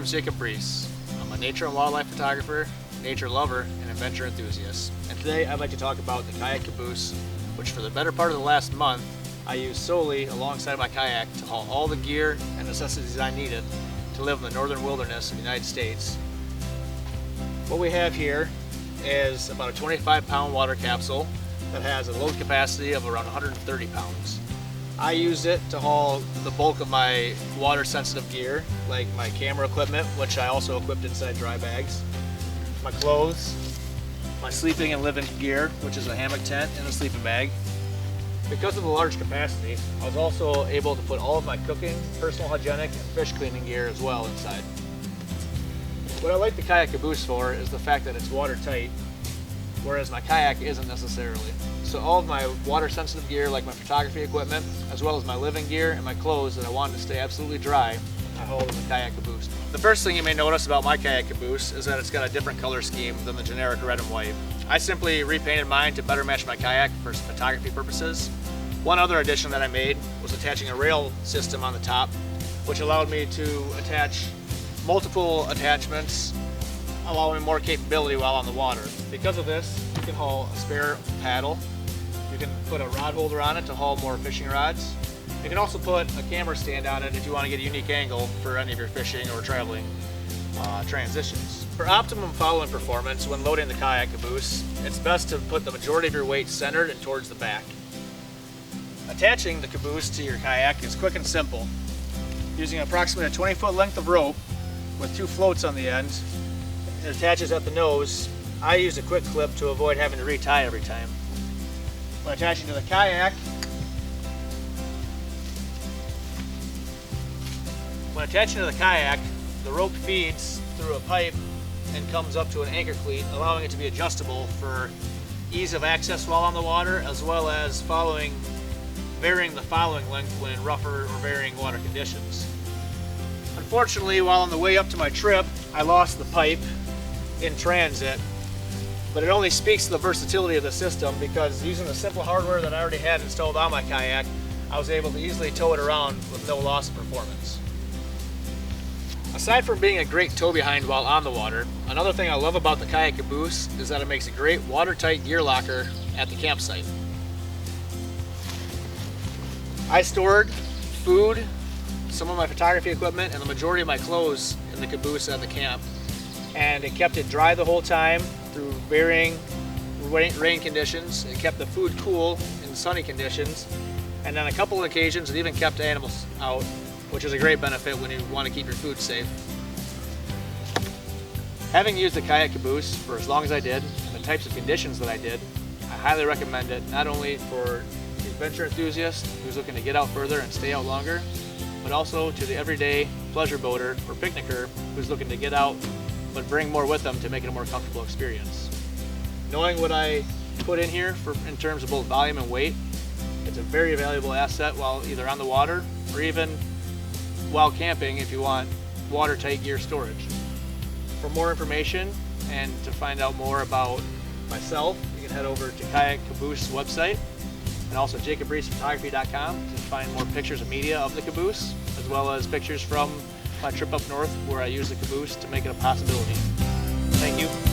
name is Jacob Brees. I'm a nature and wildlife photographer, nature lover, and adventure enthusiast. And today I'd like to talk about the Kayak Kaboose, which for the better part of the last month, I used solely alongside my kayak to haul all the gear and necessities I needed to live in the northern wilderness of the United States. What we have here is about a 25-pound water capsule that has a load capacity of around 130 pounds. I used it to haul the bulk of my water-sensitive gear, like my camera equipment, which I also equipped inside dry bags, my clothes, my sleeping and living gear, which is a hammock tent and a sleeping bag. Because of the large capacity, I was also able to put all of my cooking, personal hygienic, and fish cleaning gear as well inside. What I like the Kayak Kaboose for is the fact that it's watertight, whereas my kayak isn't necessarily. So all of my water-sensitive gear, like my photography equipment, as well as my living gear and my clothes that I wanted to stay absolutely dry, I hauled in the Kayak Kaboose. The first thing you may notice about my Kayak Kaboose is that it's got a different color scheme than the generic red and white. I simply repainted mine to better match my kayak for photography purposes. One other addition that I made was attaching a rail system on the top, which allowed me to attach multiple attachments, allowing more capability while on the water. Because of this, you can haul a spare paddle. You can put a rod holder on it to haul more fishing rods. You can also put a camera stand on it if you want to get a unique angle for any of your fishing or traveling transitions. For optimum following performance when loading the Kayak Kaboose, it's best to put the majority of your weight centered and towards the back. Attaching the caboose to your kayak is quick and simple. Using approximately a 20-foot length of rope with 2 floats on the end, it attaches at the nose. I use a quick clip to avoid having to retie every time. When attaching to the kayak, the rope feeds through a pipe and comes up to an anchor cleat, allowing it to be adjustable for ease of access while on the water, as well as varying the following length when in rougher or varying water conditions. Unfortunately, while on the way up to my trip, I lost the pipe in transit, but it only speaks to the versatility of the system because using the simple hardware that I already had installed on my kayak, I was able to easily tow it around with no loss of performance. Aside from being a great tow behind while on the water, another thing I love about the Kayak Kaboose is that it makes a great watertight gear locker at the campsite. I stored food, some of my photography equipment, and the majority of my clothes in the caboose at the camp, and it kept it dry the whole time through varying rain conditions. It kept the food cool in sunny conditions, and on a couple of occasions it even kept animals out, which is a great benefit when you want to keep your food safe. Having used the Kayak Kaboose for as long as I did, and the types of conditions that I did, I highly recommend it, not only for the adventure enthusiast who's looking to get out further and stay out longer, but also to the everyday pleasure boater or picnicker who's looking to get out but bring more with them to make it a more comfortable experience. Knowing what I put in here in terms of both volume and weight, it's a very valuable asset while either on the water or even while camping if you want watertight gear storage. For more information and to find out more about myself, you can head over to Kayak Kaboose website and also jacobreesphotography.com to find more pictures of media of the caboose, as well as pictures from my trip up north where I used the caboose to make it a possibility. Thank you.